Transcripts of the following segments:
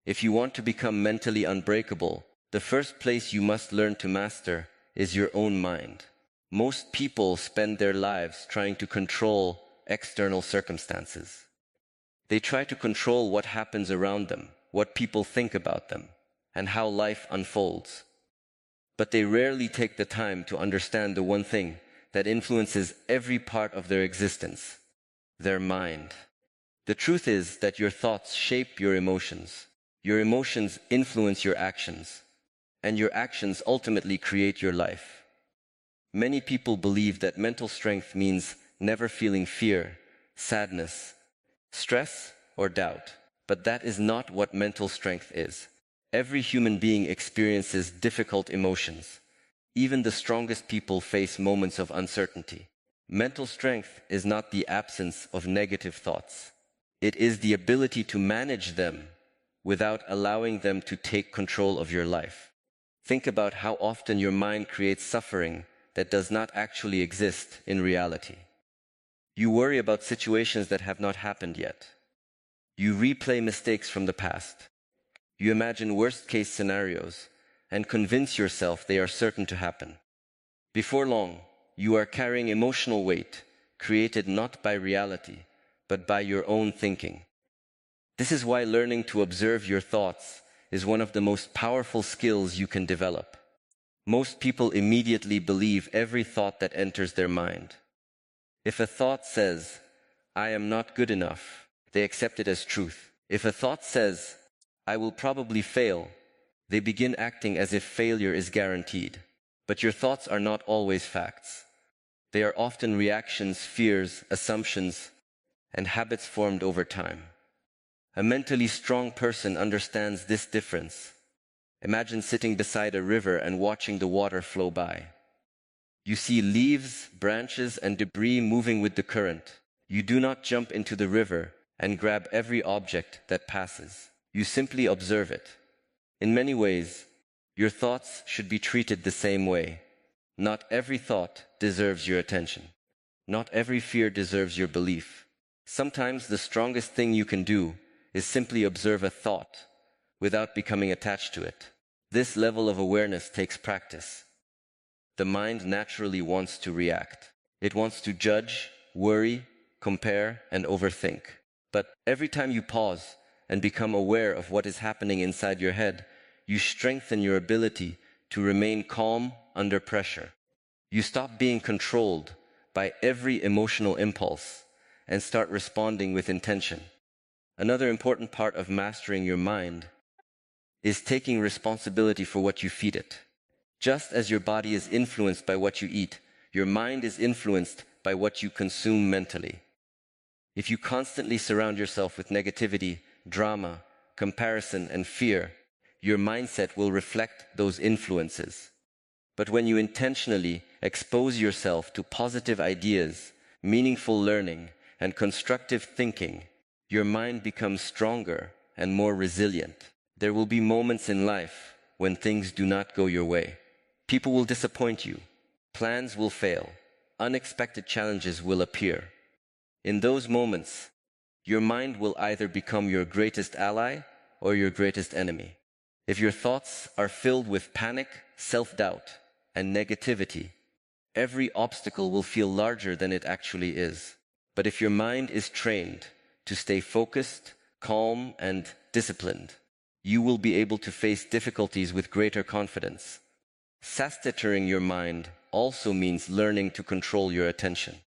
If you want to become mentally unbreakable, the first place you must learn to master is your own mind. Most people spend their lives trying to control external circumstances. They try to control what happens around them, what people think about them, and how life unfolds. But they rarely take the time to understand the one thing that influences every part of their existence: their mind. The truth is that your thoughts shape your emotions. Your emotions influence your actions, and your actions ultimately create your life. Many people believe that mental strength means never feeling fear, sadness, stress, or doubt. But that is not what mental strength is. Every human being experiences difficult emotions. Even the strongest people face moments of uncertainty. Mental strength is not the absence of negative thoughts. It is the ability to manage them without allowing them to take control of your life. Think about how often your mind creates suffering that does not actually exist in reality. You worry about situations that have not happened yet. You replay mistakes from the past. You imagine worst-case scenarios and convince yourself they are certain to happen. Before long, you are carrying emotional weight created not by reality, but by your own thinking. This is why learning to observe your thoughts is one of the most powerful skills you can develop. Most people immediately believe every thought that enters their mind. If a thought says, "I am not good enough," they accept it as truth. If a thought says, "I will probably fail," they begin acting as if failure is guaranteed. But your thoughts are not always facts. They are often reactions, fears, assumptions, and habits formed over time. A mentally strong person understands this difference. Imagine sitting beside a river and watching the water flow by. You see leaves, branches, and debris moving with the current. You do not jump into the river and grab every object that passes. You simply observe it. In many ways, your thoughts should be treated the same way. Not every thought deserves your attention. Not every fear deserves your belief. Sometimes the strongest thing you can do is simply observe a thought without becoming attached to it. This level of awareness takes practice. The mind naturally wants to react. It wants to judge, worry, compare, and overthink. But every time you pause and become aware of what is happening inside your head, you strengthen your ability to remain calm under pressure. You stop being controlled by every emotional impulse and start responding with intention. Another important part of mastering your mind is taking responsibility for what you feed it. Just as your body is influenced by what you eat, your mind is influenced by what you consume mentally. If you constantly surround yourself with negativity, drama, comparison, and fear, your mindset will reflect those influences. But when you intentionally expose yourself to positive ideas, meaningful learning, and constructive thinking, your mind becomes stronger and more resilient. There will be moments in life when things do not go your way. People will disappoint you. Plans will fail. Unexpected challenges will appear. In those moments, your mind will either become your greatest ally or your greatest enemy. If your thoughts are filled with panic, self-doubt, and negativity, every obstacle will feel larger than it actually is. But if your mind is trained to stay focused, calm, and disciplined, you will be able to face difficulties with greater confidence. Sastering your mind also means learning to control your attention.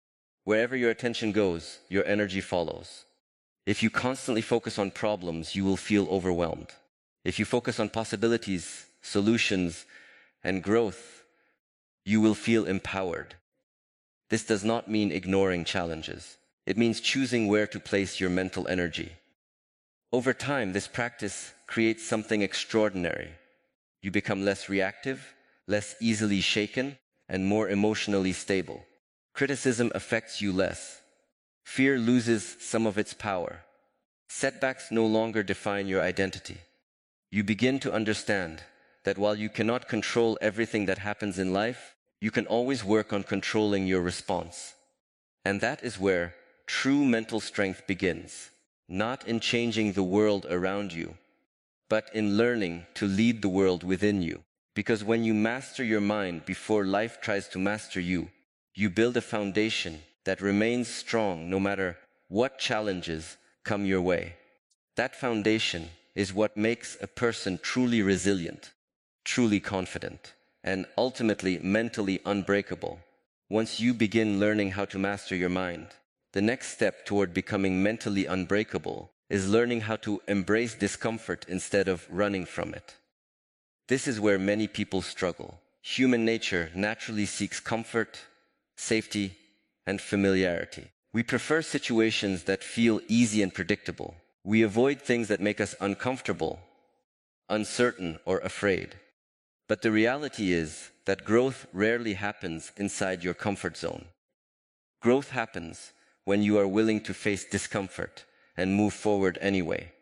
Wherever your attention goes, your energy follows. If you constantly focus on problems, you will feel overwhelmed. If you focus on possibilities, solutions, and growth, you will feel empowered. This does not mean ignoring challenges. It means choosing where to place your mental energy. Over time, this practice creates something extraordinary. You become less reactive, less easily shaken, and more emotionally stable. Criticism affects you less. Fear loses some of its power. Setbacks no longer define your identity. You begin to understand that while you cannot control everything that happens in life, you can always work on controlling your response. And that is where true mental strength begins. Not in changing the world around you, but in learning to lead the world within you. Because when you master your mind before life tries to master you, you build a foundation that remains strong no matter what challenges come your way. That foundation is what makes a person truly resilient, truly confident, and ultimately mentally unbreakable. Once you begin learning how to master your mind, the next step toward becoming mentally unbreakable is learning how to embrace discomfort instead of running from it. This is where many people struggle. Human nature naturally seeks comfort, safety, and familiarity. We prefer situations that feel easy and predictable. We avoid things that make us uncomfortable, uncertain, or afraid. But the reality is that growth rarely happens inside your comfort zone. Growth happens when you are willing to face discomfort and move forward anyway.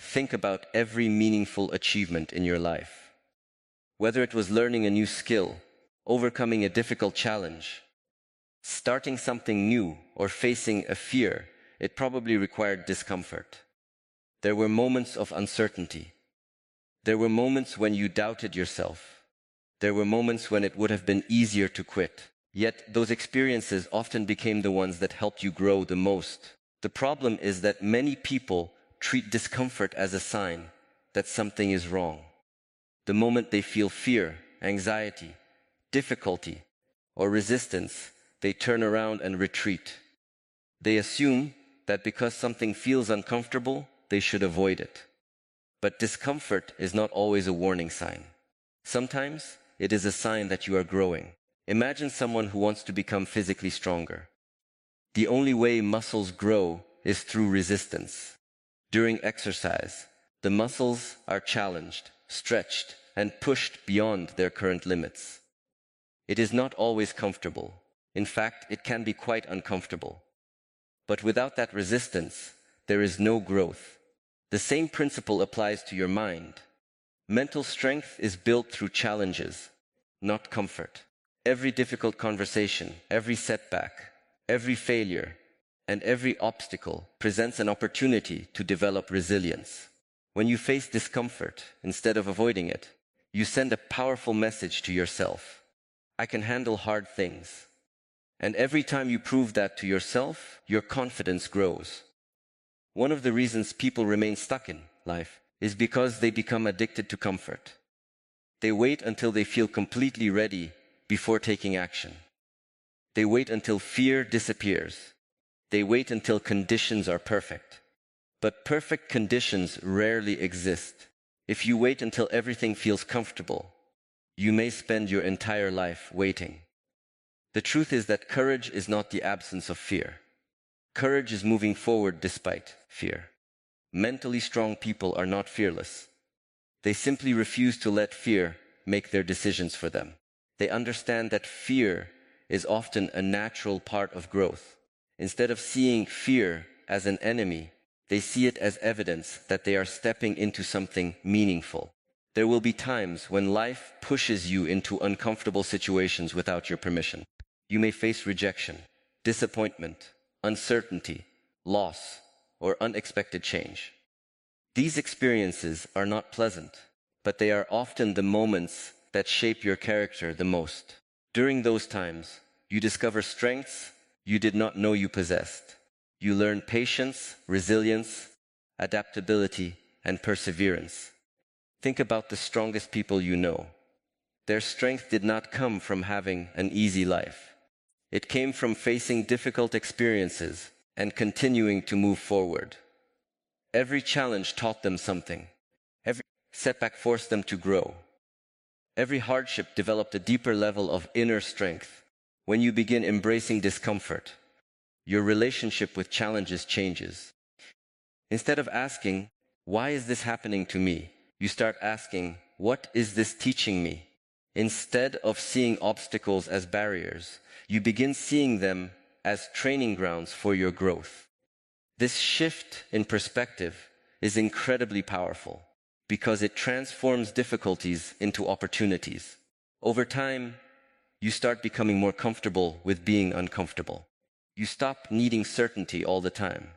Think about every meaningful achievement in your life. Whether it was learning a new skill, overcoming a difficult challenge, starting something new, or facing a fear, it probably required discomfort. There were moments of uncertainty. There were moments when you doubted yourself. There were moments when it would have been easier to quit. Yet those experiences often became the ones that helped you grow the most. The problem is that many people treat discomfort as a sign that something is wrong. The moment they feel fear, anxiety, difficulty, or resistance, they turn around and retreat. They assume that because something feels uncomfortable, they should avoid it. But discomfort is not always a warning sign. Sometimes it is a sign that you are growing. Imagine someone who wants to become physically stronger. The only way muscles grow is through resistance. During exercise, the muscles are challenged, stretched, and pushed beyond their current limits. It is not always comfortable. In fact, it can be quite uncomfortable. But without that resistance, there is no growth. The same principle applies to your mind. Mental strength is built through challenges, not comfort. Every difficult conversation, every setback, every failure, and every obstacle presents an opportunity to develop resilience. When you face discomfort, instead of avoiding it, you send a powerful message to yourself. I can handle hard things. And every time you prove that to yourself, your confidence grows. One of the reasons people remain stuck in life is because they become addicted to comfort. They wait until they feel completely ready before taking action. They wait until fear disappears. They wait until conditions are perfect. But perfect conditions rarely exist. If you wait until everything feels comfortable, you may spend your entire life waiting. The truth is that courage is not the absence of fear. Courage is moving forward despite fear. Mentally strong people are not fearless. They simply refuse to let fear make their decisions for them. They understand that fear is often a natural part of growth. Instead of seeing fear as an enemy, they see it as evidence that they are stepping into something meaningful. There will be times when life pushes you into uncomfortable situations without your permission. You may face rejection, disappointment, uncertainty, loss, or unexpected change. These experiences are not pleasant, but they are often the moments that shape your character the most. During those times, you discover strengths you did not know you possessed. You learn patience, resilience, adaptability, and perseverance. Think about the strongest people you know. Their strength did not come from having an easy life. It came from facing difficult experiences and continuing to move forward. Every challenge taught them something. Every setback forced them to grow. Every hardship developed a deeper level of inner strength. When you begin embracing discomfort, your relationship with challenges changes. Instead of asking, "Why is this happening to me?" you start asking, "What is this teaching me?" Instead of seeing obstacles as barriers, you begin seeing them as training grounds for your growth. This shift in perspective is incredibly powerful because it transforms difficulties into opportunities. Over time, you start becoming more comfortable with being uncomfortable. You stop needing certainty all the time.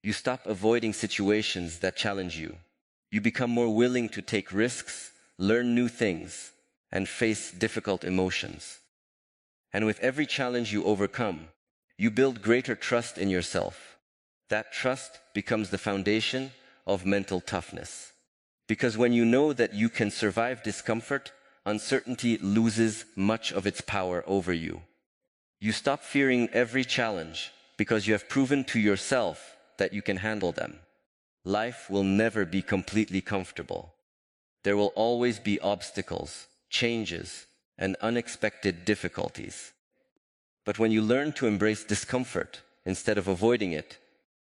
You stop avoiding situations that challenge you. You become more willing to take risks, learn new things, and face difficult emotions. And with every challenge you overcome, you build greater trust in yourself. That trust becomes the foundation of mental toughness. Because when you know that you can survive discomfort, uncertainty loses much of its power over you. You stop fearing every challenge because you have proven to yourself that you can handle them. Life will never be completely comfortable. There will always be obstacles, changes, and unexpected difficulties. But when you learn to embrace discomfort instead of avoiding it,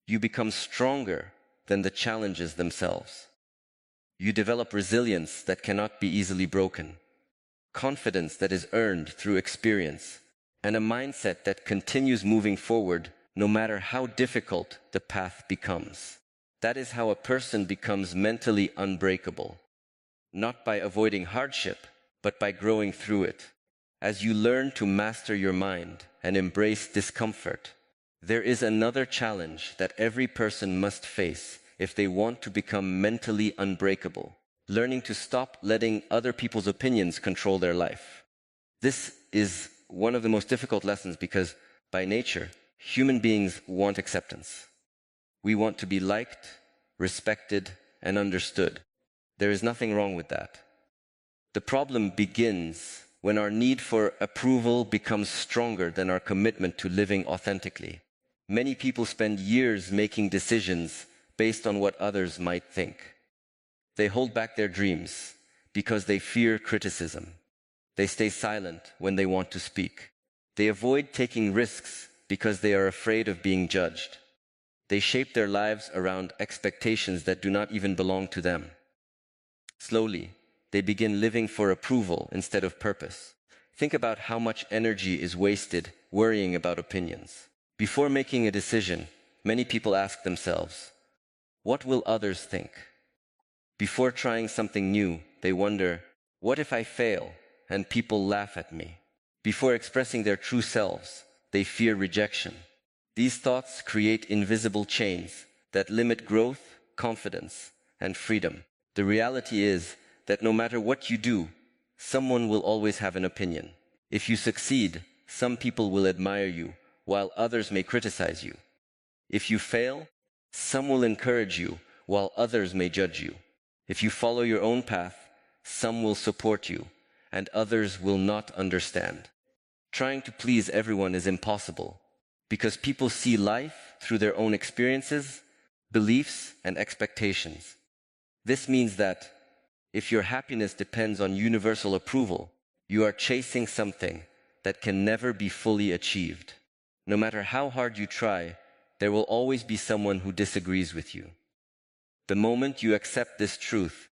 you become stronger than the challenges themselves. You develop resilience that cannot be easily broken, confidence that is earned through experience, and a mindset that continues moving forward no matter how difficult the path becomes. That is how a person becomes mentally unbreakable, not by avoiding hardship, but by growing through it. As you learn to master your mind and embrace discomfort, there is another challenge that every person must face if they want to become mentally unbreakable: learning to stop letting other people's opinions control their life. This is one of the most difficult lessons because, by nature, human beings want acceptance. We want to be liked, respected, and understood. There is nothing wrong with that. The problem begins when our need for approval becomes stronger than our commitment to living authentically. Many people spend years making decisions based on what others might think. They hold back their dreams because they fear criticism. They stay silent when they want to speak. They avoid taking risks because they are afraid of being judged. They shape their lives around expectations that do not even belong to them. Slowly, they begin living for approval instead of purpose. Think about how much energy is wasted worrying about opinions. Before making a decision, many people ask themselves, what will others think? Before trying something new, they wonder, what if I fail and people laugh at me? Before expressing their true selves, they fear rejection. These thoughts create invisible chains that limit growth, confidence, and freedom. The reality is that no matter what you do, someone will always have an opinion. If you succeed, some people will admire you, while others may criticize you. If you fail, some will encourage you, while others may judge you. If you follow your own path, some will support you, and others will not understand. Trying to please everyone is impossible, because people see life through their own experiences, beliefs, and expectations. This means that if your happiness depends on universal approval, you are chasing something that can never be fully achieved. No matter how hard you try, there will always be someone who disagrees with you. The moment you accept this truth,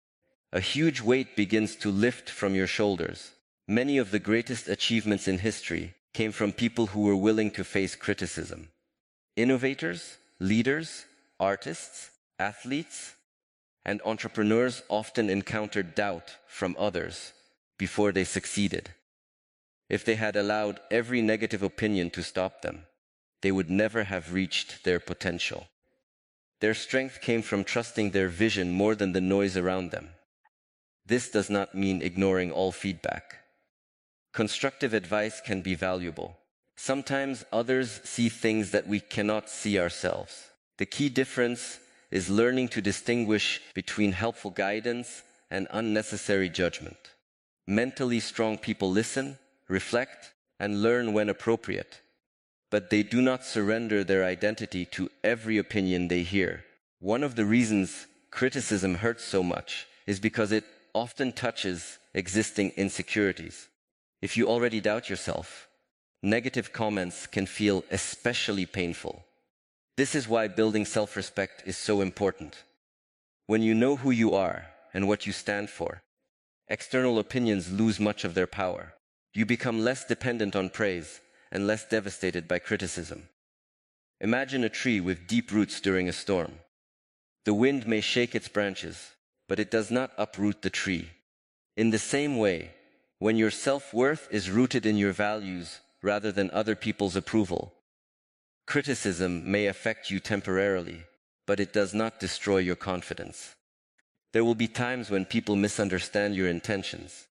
a huge weight begins to lift from your shoulders. Many of the greatest achievements in history came from people who were willing to face criticism. Innovators, leaders, artists, athletes, and entrepreneurs often encountered doubt from others before they succeeded. If they had allowed every negative opinion to stop them, they would never have reached their potential. Their strength came from trusting their vision more than the noise around them. This does not mean ignoring all feedback. Constructive advice can be valuable. Sometimes others see things that we cannot see ourselves. The key difference is learning to distinguish between helpful guidance and unnecessary judgment. Mentally strong people listen, reflect, and learn when appropriate, but they do not surrender their identity to every opinion they hear. One of the reasons criticism hurts so much is because it often touches existing insecurities. If you already doubt yourself, negative comments can feel especially painful. This is why building self-respect is so important. When you know who you are and what you stand for, external opinions lose much of their power. You become less dependent on praise and less devastated by criticism. Imagine a tree with deep roots during a storm. The wind may shake its branches, but it does not uproot the tree. In the same way, when your self-worth is rooted in your values rather than other people's approval, criticism may affect you temporarily, but it does not destroy your confidence. There will be times when people misunderstand your intentions.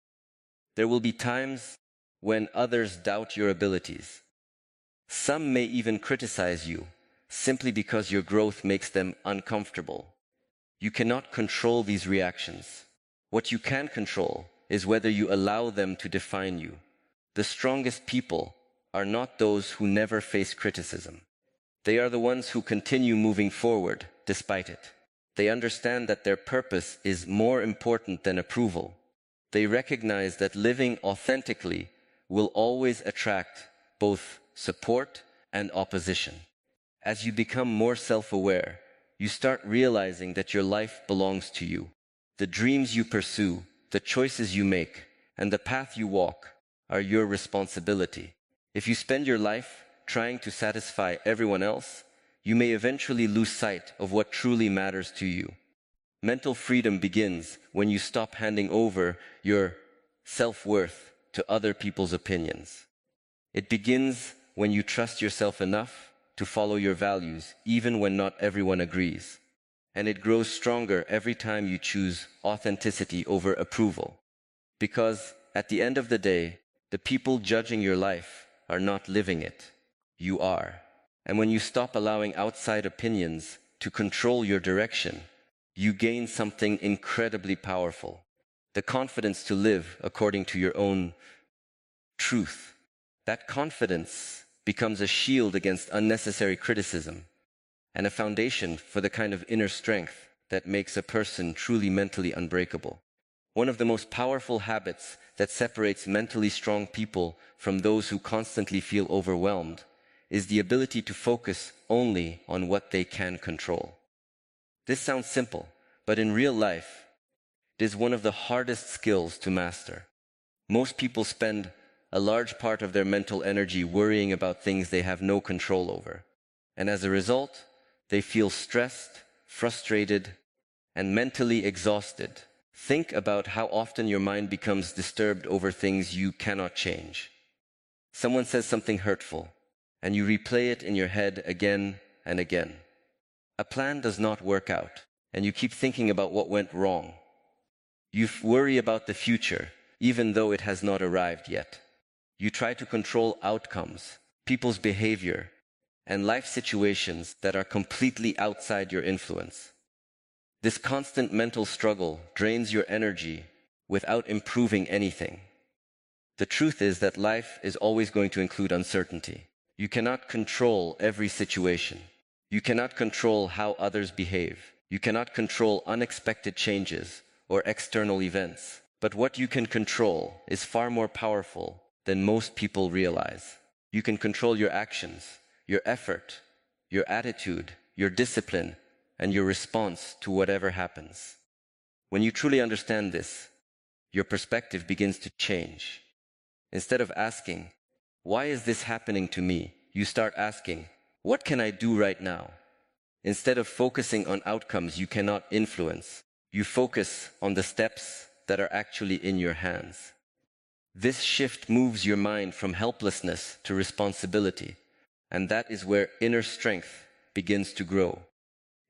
There will be times when others doubt your abilities. Some may even criticize you simply because your growth makes them uncomfortable. You cannot control these reactions. What you can control is whether you allow them to define you. The strongest people are not those who never face criticism. They are the ones who continue moving forward despite it. They understand that their purpose is more important than approval. They recognize that living authentically will always attract both support and opposition. As you become more self-aware, you start realizing that your life belongs to you. The dreams you pursue, the choices you make, and the path you walk are your responsibility. If you spend your life trying to satisfy everyone else, you may eventually lose sight of what truly matters to you. Mental freedom begins when you stop handing over your self-worth to other people's opinions. It begins when you trust yourself enough to follow your values, even when not everyone agrees. And it grows stronger every time you choose authenticity over approval. Because at the end of the day, the people judging your life are not living it. You are. And when you stop allowing outside opinions to control your direction, you gain something incredibly powerful. The confidence to live according to your own truth. That confidence becomes a shield against unnecessary criticism and a foundation for the kind of inner strength that makes a person truly mentally unbreakable. One of the most powerful habits that separates mentally strong people from those who constantly feel overwhelmed is the ability to focus only on what they can control. This sounds simple, but in real life, it is one of the hardest skills to master. Most people spend a large part of their mental energy worrying about things they have no control over. And as a result, they feel stressed, frustrated, and mentally exhausted. Think about how often your mind becomes disturbed over things you cannot change. Someone says something hurtful, and you replay it in your head again and again. A plan does not work out, and you keep thinking about what went wrong. You worry about the future, even though it has not arrived yet. You try to control outcomes, people's behavior, and life situations that are completely outside your influence. This constant mental struggle drains your energy without improving anything. The truth is that life is always going to include uncertainty. You cannot control every situation. You cannot control how others behave. You cannot control unexpected changes or external events. But what you can control is far more powerful than most people realize. You can control your actions, your effort, your attitude, your discipline, and your response to whatever happens. When you truly understand this, your perspective begins to change. Instead of asking, "Why is this happening to me?" you start asking, "What can I do right now?" Instead of focusing on outcomes you cannot influence, you focus on the steps that are actually in your hands. This shift moves your mind from helplessness to responsibility, and that is where inner strength begins to grow.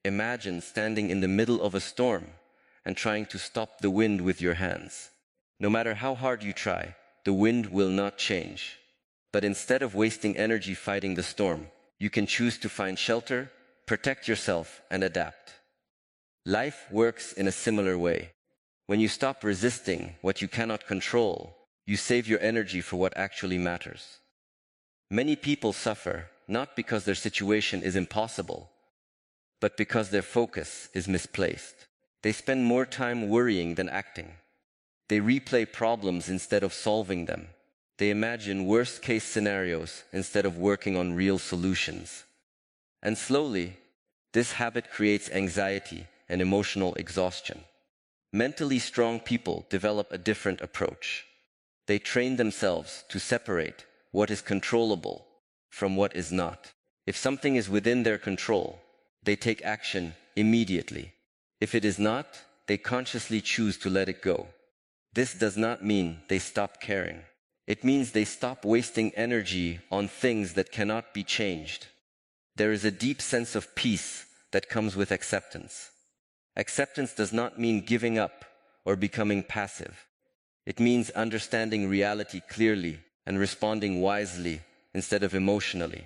Imagine standing in the middle of a storm and trying to stop the wind with your hands. No matter how hard you try, the wind will not change. But instead of wasting energy fighting the storm, you can choose to find shelter, protect yourself, and adapt. Life works in a similar way. When you stop resisting what you cannot control, you save your energy for what actually matters. Many people suffer not because their situation is impossible, but because their focus is misplaced. They spend more time worrying than acting. They replay problems instead of solving them. They imagine worst-case scenarios instead of working on real solutions. And slowly, this habit creates anxiety and emotional exhaustion. Mentally strong people develop a different approach. They train themselves to separate what is controllable from what is not. If something is within their control, they take action immediately. If it is not, they consciously choose to let it go. This does not mean they stop caring. It means they stop wasting energy on things that cannot be changed. There is a deep sense of peace that comes with acceptance. Acceptance does not mean giving up or becoming passive. It means understanding reality clearly and responding wisely instead of emotionally.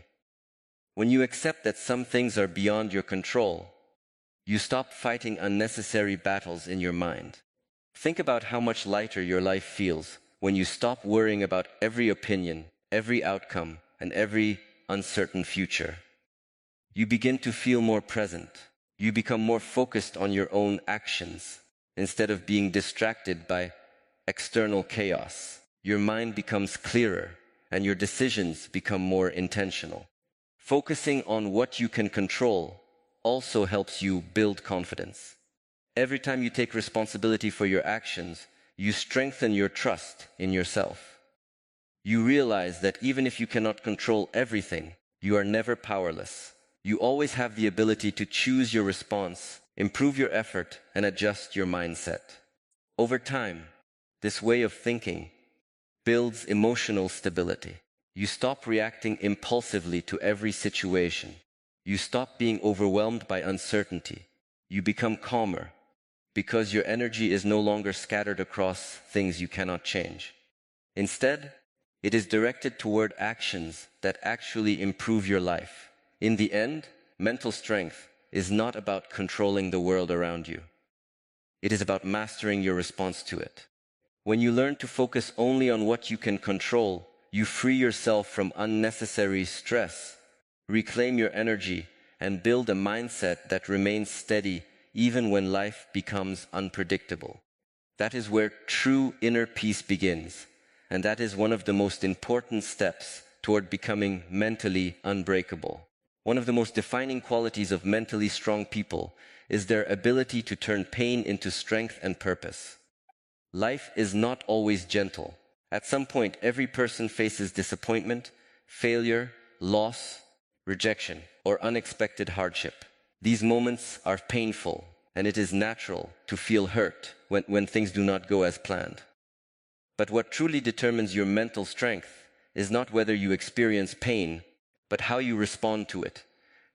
When you accept that some things are beyond your control, you stop fighting unnecessary battles in your mind. Think about how much lighter your life feels when you stop worrying about every opinion, every outcome, and every uncertain future. You begin to feel more present. You become more focused on your own actions instead of being distracted by external chaos. Your mind becomes clearer and your decisions become more intentional. Focusing on what you can control also helps you build confidence. Every time you take responsibility for your actions, you strengthen your trust in yourself. You realize that even if you cannot control everything, you are never powerless. You always have the ability to choose your response, improve your effort, and adjust your mindset. Over time, this way of thinking builds emotional stability. You stop reacting impulsively to every situation. You stop being overwhelmed by uncertainty. You become calmer because your energy is no longer scattered across things you cannot change. Instead, it is directed toward actions that actually improve your life. In the end, mental strength is not about controlling the world around you. It is about mastering your response to it. When you learn to focus only on what you can control, you free yourself from unnecessary stress, reclaim your energy, and build a mindset that remains steady even when life becomes unpredictable. That is where true inner peace begins, and that is one of the most important steps toward becoming mentally unbreakable. One of the most defining qualities of mentally strong people is their ability to turn pain into strength and purpose. Life is not always gentle. At some point, every person faces disappointment, failure, loss, rejection, or unexpected hardship. These moments are painful, and it is natural to feel hurt when things do not go as planned. But what truly determines your mental strength is not whether you experience pain, but how you respond to it.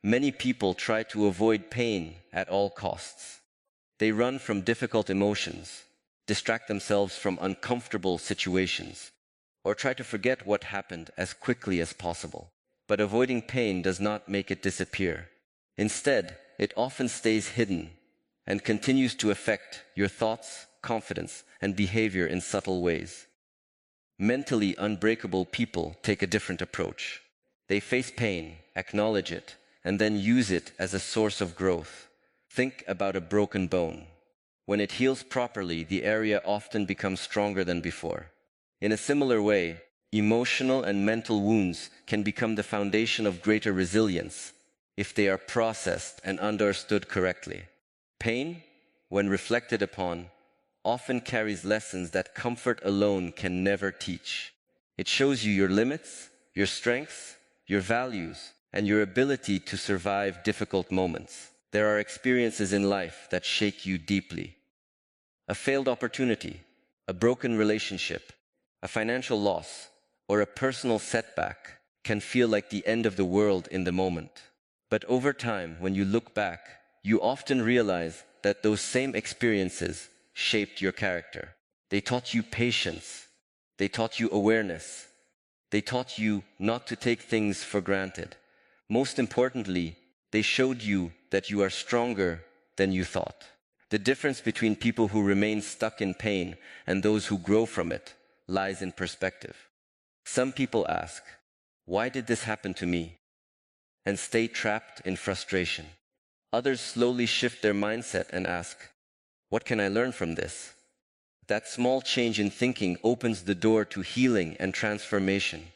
Many people try to avoid pain at all costs. They run from difficult emotions, distract themselves from uncomfortable situations, or try to forget what happened as quickly as possible. But avoiding pain does not make it disappear. Instead, it often stays hidden and continues to affect your thoughts, confidence, and behavior in subtle ways. Mentally unbreakable people take a different approach. They face pain, acknowledge it, and then use it as a source of growth. Think about a broken bone. When it heals properly, the area often becomes stronger than before. In a similar way, emotional and mental wounds can become the foundation of greater resilience if they are processed and understood correctly. Pain, when reflected upon, often carries lessons that comfort alone can never teach. It shows you your limits, your strengths, your values, and your ability to survive difficult moments. There are experiences in life that shake you deeply. A failed opportunity, a broken relationship, a financial loss, or a personal setback can feel like the end of the world in the moment. But over time, when you look back, you often realize that those same experiences shaped your character. They taught you patience. They taught you awareness. They taught you not to take things for granted. Most importantly, they showed you that you are stronger than you thought. The difference between people who remain stuck in pain and those who grow from it lies in perspective. Some people ask, "Why did this happen to me?" and stay trapped in frustration. Others slowly shift their mindset and ask, "What can I learn from this?" That small change in thinking opens the door to healing and transformation.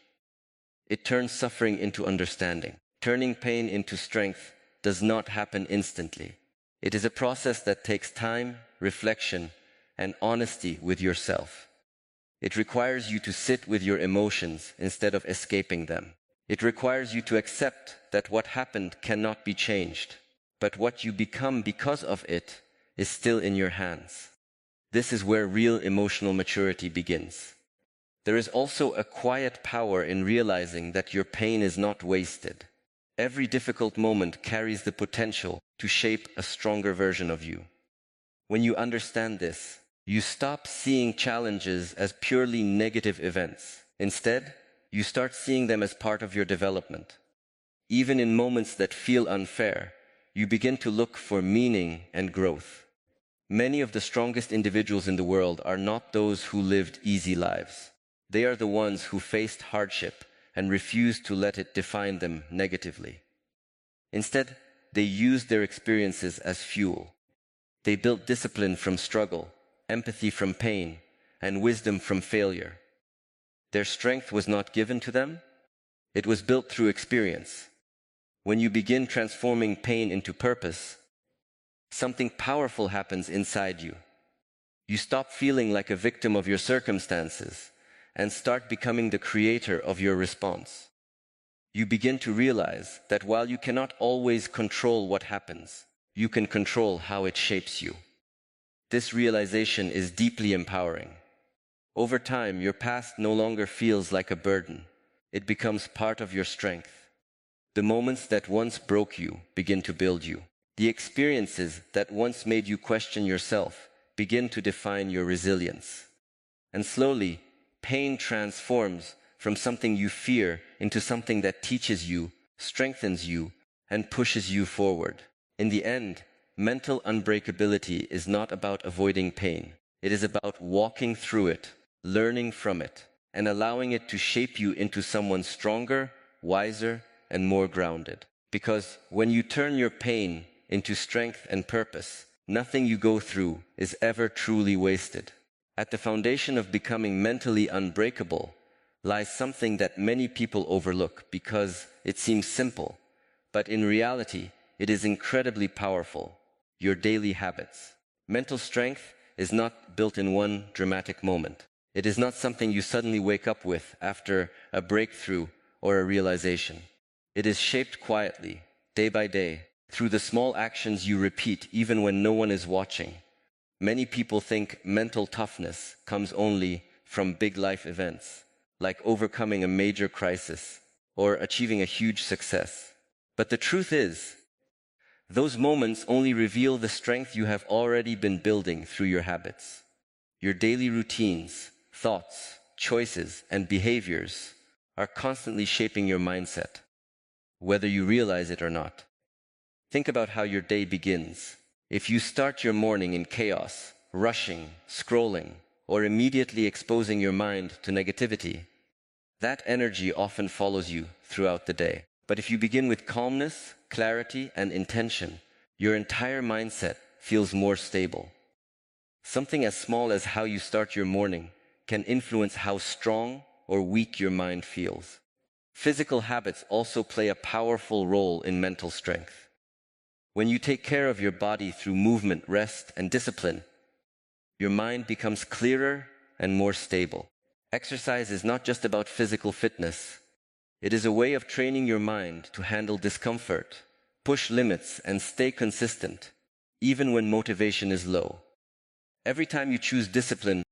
It turns suffering into understanding. Turning pain into strength does not happen instantly. It is a process that takes time, reflection, and honesty with yourself. It requires you to sit with your emotions instead of escaping them. It requires you to accept that what happened cannot be changed, but what you become because of it is still in your hands. This is where real emotional maturity begins. There is also a quiet power in realizing that your pain is not wasted. Every difficult moment carries the potential to shape a stronger version of you. When you understand this, you stop seeing challenges as purely negative events. Instead, you start seeing them as part of your development. Even in moments that feel unfair, you begin to look for meaning and growth. Many of the strongest individuals in the world are not those who lived easy lives. They are the ones who faced hardship and refused to let it define them negatively. Instead, they used their experiences as fuel. They built discipline from struggle, empathy from pain, and wisdom from failure. Their strength was not given to them. It was built through experience. When you begin transforming pain into purpose, something powerful happens inside you. You stop feeling like a victim of your circumstances and start becoming the creator of your response. You begin to realize that while you cannot always control what happens, you can control how it shapes you. This realization is deeply empowering. Over time, your past no longer feels like a burden. It becomes part of your strength. The moments that once broke you begin to build you. The experiences that once made you question yourself begin to define your resilience. And slowly, pain transforms from something you fear into something that teaches you, strengthens you, and pushes you forward. In the end, mental unbreakability is not about avoiding pain. It is about walking through it, learning from it, and allowing it to shape you into someone stronger, wiser, and more grounded. Because when you turn your pain into strength and purpose, nothing you go through is ever truly wasted. At the foundation of becoming mentally unbreakable lies something that many people overlook because it seems simple, but in reality, it is incredibly powerful: your daily habits. Mental strength is not built in one dramatic moment. It is not something you suddenly wake up with after a breakthrough or a realization. It is shaped quietly, day by day, through the small actions you repeat even when no one is watching. Many people think mental toughness comes only from big life events, like overcoming a major crisis or achieving a huge success. But the truth is, those moments only reveal the strength you have already been building through your habits. Your daily routines, thoughts, choices, and behaviors are constantly shaping your mindset, whether you realize it or not. Think about how your day begins. If you start your morning in chaos, rushing, scrolling, or immediately exposing your mind to negativity, that energy often follows you throughout the day. But if you begin with calmness, clarity, and intention, your entire mindset feels more stable. Something as small as how you start your morning can influence how strong or weak your mind feels. Physical habits also play a powerful role in mental strength. When you take care of your body through movement, rest, and discipline, your mind becomes clearer and more stable. Exercise is not just about physical fitness. It is a way of training your mind to handle discomfort, push limits, and stay consistent, even when motivation is low. Every time you choose discipline